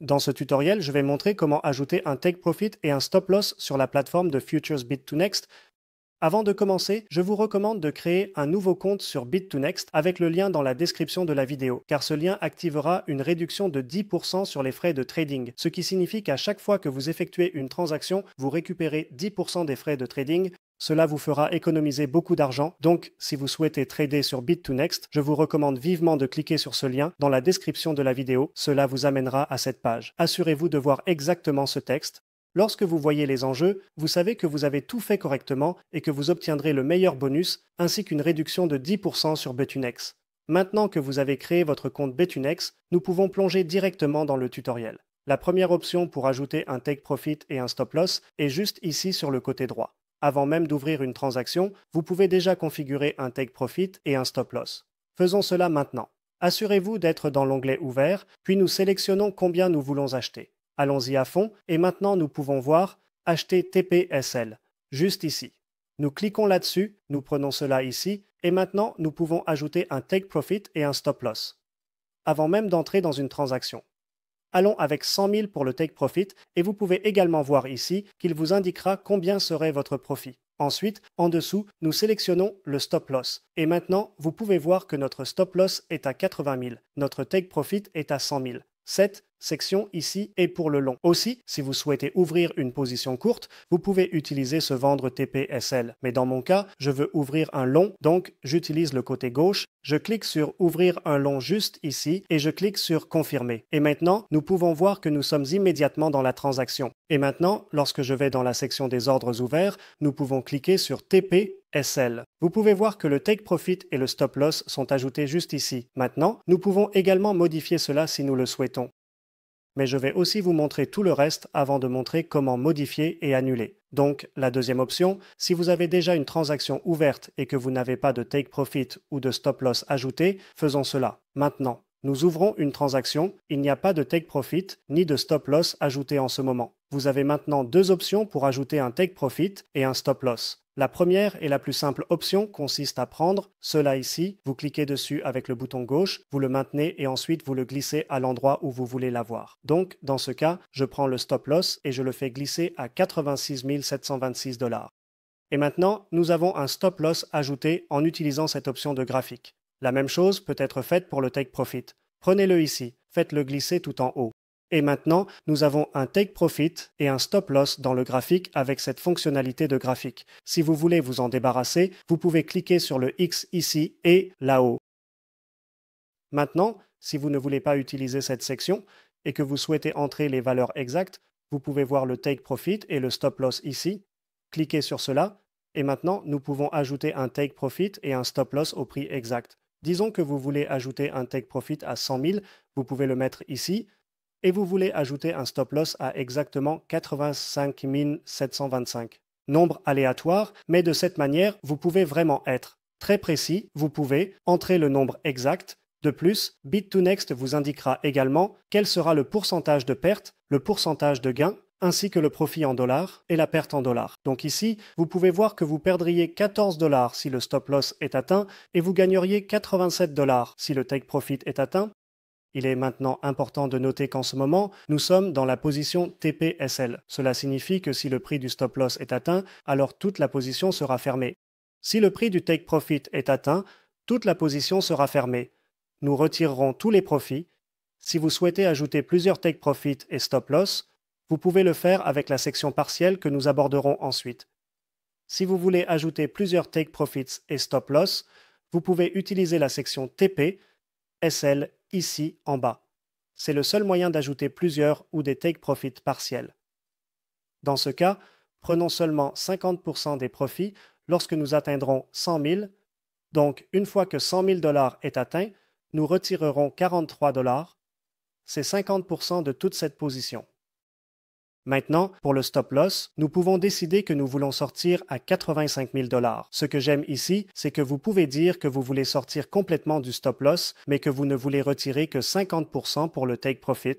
Dans ce tutoriel, je vais montrer comment ajouter un take profit et un stop loss sur la plateforme de Futures Bid2Next. Avant de commencer, je vous recommande de créer un nouveau compte sur Bid2Next avec le lien dans la description de la vidéo, car ce lien activera une réduction de 10% sur les frais de trading, ce qui signifie qu'à chaque fois que vous effectuez une transaction, vous récupérez 10% des frais de trading. Cela vous fera économiser beaucoup d'argent, donc si vous souhaitez trader sur Bid2Next, je vous recommande vivement de cliquer sur ce lien dans la description de la vidéo, cela vous amènera à cette page. Assurez-vous de voir exactement ce texte. Lorsque vous voyez les enjeux, vous savez que vous avez tout fait correctement et que vous obtiendrez le meilleur bonus ainsi qu'une réduction de 10% sur Bid2Next. Maintenant que vous avez créé votre compte Bid2Next, nous pouvons plonger directement dans le tutoriel. La première option pour ajouter un take profit et un stop loss est juste ici sur le côté droit. Avant même d'ouvrir une transaction, vous pouvez déjà configurer un take profit et un stop loss. Faisons cela maintenant. Assurez-vous d'être dans l'onglet Ouvert, puis nous sélectionnons combien nous voulons acheter. Allons-y à fond et maintenant nous pouvons voir Acheter TPSL, juste ici. Nous cliquons là-dessus, nous prenons cela ici et maintenant nous pouvons ajouter un take profit et un stop loss. Avant même d'entrer dans une transaction. Allons avec 100 000 pour le take profit et vous pouvez également voir ici qu'il vous indiquera combien serait votre profit. Ensuite, en dessous, nous sélectionnons le stop loss. Et maintenant, vous pouvez voir que notre stop loss est à 80 000. Notre take profit est à 100 000. Cette section ici est pour le long. Aussi, si vous souhaitez ouvrir une position courte, vous pouvez utiliser ce vendre TPSL. Mais dans mon cas, je veux ouvrir un long, donc j'utilise le côté gauche. Je clique sur ouvrir un long juste ici et je clique sur confirmer. Et maintenant, nous pouvons voir que nous sommes immédiatement dans la transaction. Et maintenant, lorsque je vais dans la section des ordres ouverts, nous pouvons cliquer sur TPSL. Vous pouvez voir que le take profit et le stop loss sont ajoutés juste ici. Maintenant, nous pouvons également modifier cela si nous le souhaitons. Mais je vais aussi vous montrer tout le reste avant de montrer comment modifier et annuler. Donc, la deuxième option, si vous avez déjà une transaction ouverte et que vous n'avez pas de take profit ou de stop loss ajouté, faisons cela. Maintenant, nous ouvrons une transaction, il n'y a pas de take profit ni de stop loss ajouté en ce moment. Vous avez maintenant deux options pour ajouter un take profit et un stop loss. La première et la plus simple option consiste à prendre cela ici, vous cliquez dessus avec le bouton gauche, vous le maintenez et ensuite vous le glissez à l'endroit où vous voulez l'avoir. Donc, dans ce cas, je prends le stop loss et je le fais glisser à 86 726 $. Et maintenant, nous avons un stop loss ajouté en utilisant cette option de graphique. La même chose peut être faite pour le take profit. Prenez-le ici, faites-le glisser tout en haut. Et maintenant, nous avons un take profit et un stop loss dans le graphique avec cette fonctionnalité de graphique. Si vous voulez vous en débarrasser, vous pouvez cliquer sur le X ici et là-haut. Maintenant, si vous ne voulez pas utiliser cette section et que vous souhaitez entrer les valeurs exactes, vous pouvez voir le take profit et le stop loss ici. Cliquez sur cela et maintenant, nous pouvons ajouter un take profit et un stop loss au prix exact. Disons que vous voulez ajouter un take profit à 100 000, vous pouvez le mettre ici. Et vous voulez ajouter un stop loss à exactement 85 725. Nombre aléatoire, mais de cette manière, vous pouvez vraiment être très précis, vous pouvez entrer le nombre exact. De plus, Bid2Next vous indiquera également quel sera le pourcentage de perte, le pourcentage de gain, ainsi que le profit en dollars et la perte en dollars. Donc ici, vous pouvez voir que vous perdriez 14 $ si le stop loss est atteint et vous gagneriez 87 $ si le take profit est atteint. Il est maintenant important de noter qu'en ce moment, nous sommes dans la position TPSL. Cela signifie que si le prix du stop loss est atteint, alors toute la position sera fermée. Si le prix du take profit est atteint, toute la position sera fermée. Nous retirerons tous les profits. Si vous souhaitez ajouter plusieurs take profit et stop loss, vous pouvez le faire avec la section partielle que nous aborderons ensuite. Si vous voulez ajouter plusieurs take profits et stop loss, vous pouvez utiliser la section TP, SL ici en bas. C'est le seul moyen d'ajouter plusieurs ou des take profit partiels. Dans ce cas, prenons seulement 50% des profits lorsque nous atteindrons 100 000. Donc, une fois que 100 000 $ est atteint, nous retirerons 43 $. C'est 50% de toute cette position. Maintenant, pour le stop loss, nous pouvons décider que nous voulons sortir à 85 000 $. Ce que j'aime ici, c'est que vous pouvez dire que vous voulez sortir complètement du stop loss, mais que vous ne voulez retirer que 50% pour le take profit.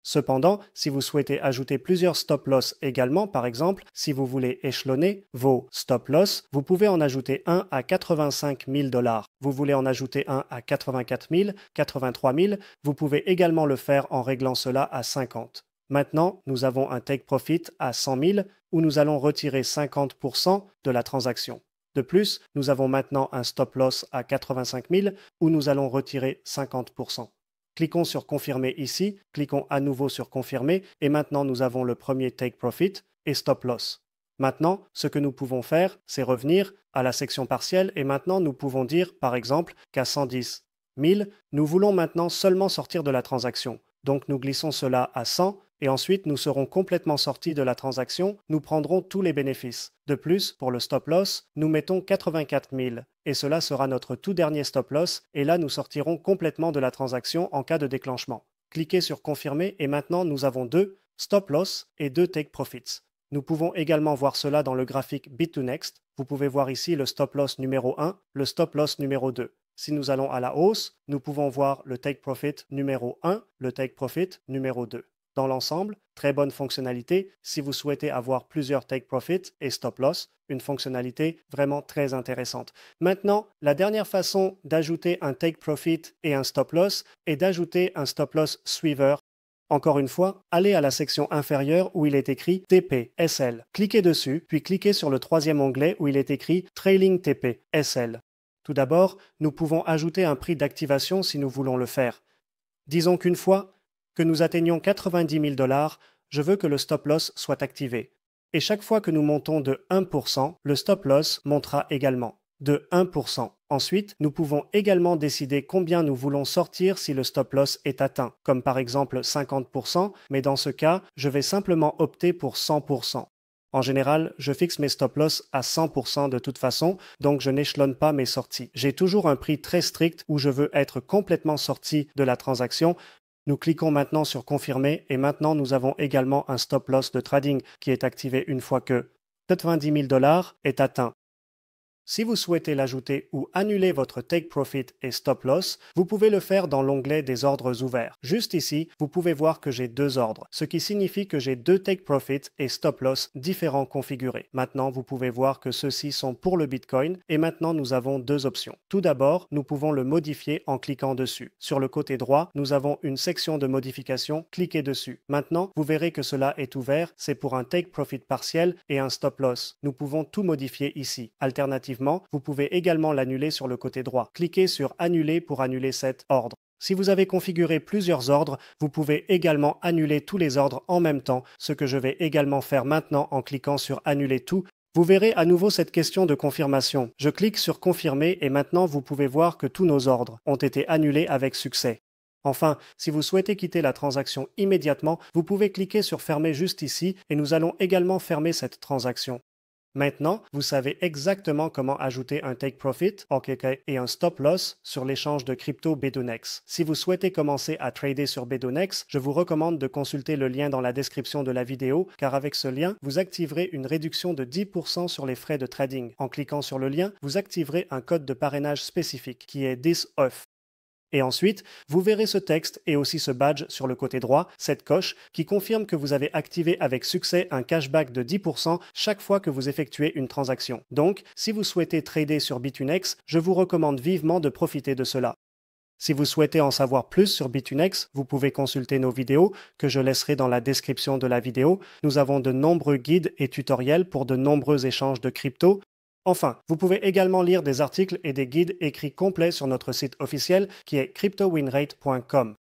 Cependant, si vous souhaitez ajouter plusieurs stop-loss également, par exemple, si vous voulez échelonner vos stop-loss, vous pouvez en ajouter un à 85 000 $. Vous voulez en ajouter un à 84 000, 83 000, vous pouvez également le faire en réglant cela à 50. Maintenant, nous avons un take profit à 100 000 où nous allons retirer 50% de la transaction. De plus, nous avons maintenant un stop-loss à 85 000 où nous allons retirer 50%. Cliquons sur Confirmer ici, cliquons à nouveau sur Confirmer et maintenant nous avons le premier Take Profit et Stop Loss. Maintenant, ce que nous pouvons faire, c'est revenir à la section partielle et maintenant nous pouvons dire par exemple qu'à 110 000, nous voulons maintenant seulement sortir de la transaction. Donc nous glissons cela à 100 et ensuite nous serons complètement sortis de la transaction, nous prendrons tous les bénéfices. De plus, pour le stop loss, nous mettons 84 000 et cela sera notre tout dernier stop loss et là nous sortirons complètement de la transaction en cas de déclenchement. Cliquez sur Confirmer et maintenant nous avons 2 stop loss et 2 take profits. Nous pouvons également voir cela dans le graphique Bit2Next. Vous pouvez voir ici le stop loss numéro 1, le stop loss numéro 2. Si nous allons à la hausse, nous pouvons voir le take profit numéro 1, le take profit numéro 2. Dans l'ensemble, très bonne fonctionnalité si vous souhaitez avoir plusieurs take profit et stop loss, une fonctionnalité vraiment très intéressante. Maintenant, la dernière façon d'ajouter un take profit et un stop loss est d'ajouter un stop loss sweeper. Encore une fois, allez à la section inférieure où il est écrit TP SL. Cliquez dessus, puis cliquez sur le troisième onglet où il est écrit Trailing TP SL. Tout d'abord, nous pouvons ajouter un prix d'activation si nous voulons le faire. Disons qu'une fois que nous atteignons 90 000 $, je veux que le stop loss soit activé. Et chaque fois que nous montons de 1%, le stop loss montera également de 1%. Ensuite, nous pouvons également décider combien nous voulons sortir si le stop loss est atteint, comme par exemple 50%, mais dans ce cas, je vais simplement opter pour 100%. En général, je fixe mes stop-loss à 100% de toute façon, donc je n'échelonne pas mes sorties. J'ai toujours un prix très strict où je veux être complètement sorti de la transaction. Nous cliquons maintenant sur Confirmer et maintenant nous avons également un stop-loss de trading qui est activé une fois que 90 000 $ est atteint. Si vous souhaitez l'ajouter ou annuler votre Take Profit et Stop Loss, vous pouvez le faire dans l'onglet des ordres ouverts. Juste ici, vous pouvez voir que j'ai 2 ordres, ce qui signifie que j'ai 2 Take Profit et Stop Loss différents configurés. Maintenant, vous pouvez voir que ceux-ci sont pour le Bitcoin et maintenant nous avons 2 options. Tout d'abord, nous pouvons le modifier en cliquant dessus. Sur le côté droit, nous avons une section de modification, cliquez dessus. Maintenant, vous verrez que cela est ouvert, c'est pour un Take Profit partiel et un Stop Loss. Nous pouvons tout modifier ici. Alternativement, vous pouvez également l'annuler sur le côté droit. Cliquez sur Annuler pour annuler cet ordre. Si vous avez configuré plusieurs ordres, vous pouvez également annuler tous les ordres en même temps, ce que je vais également faire maintenant en cliquant sur Annuler tout. Vous verrez à nouveau cette question de confirmation. Je clique sur Confirmer et maintenant vous pouvez voir que tous nos ordres ont été annulés avec succès. Enfin, si vous souhaitez quitter la transaction immédiatement, vous pouvez cliquer sur Fermer juste ici et nous allons également fermer cette transaction. Maintenant, vous savez exactement comment ajouter un Take Profit et un Stop Loss sur l'échange de crypto Bit2Next. Si vous souhaitez commencer à trader sur Bit2Next, je vous recommande de consulter le lien dans la description de la vidéo car avec ce lien, vous activerez une réduction de 10% sur les frais de trading. En cliquant sur le lien, vous activerez un code de parrainage spécifique qui est THISOFF. Et ensuite, vous verrez ce texte et aussi ce badge sur le côté droit, cette coche, qui confirme que vous avez activé avec succès un cashback de 10% chaque fois que vous effectuez une transaction. Donc, si vous souhaitez trader sur Bit2Next, je vous recommande vivement de profiter de cela. Si vous souhaitez en savoir plus sur Bit2Next, vous pouvez consulter nos vidéos que je laisserai dans la description de la vidéo. Nous avons de nombreux guides et tutoriels pour de nombreux échanges de crypto. Enfin, vous pouvez également lire des articles et des guides écrits complets sur notre site officiel qui est cryptowinrate.com.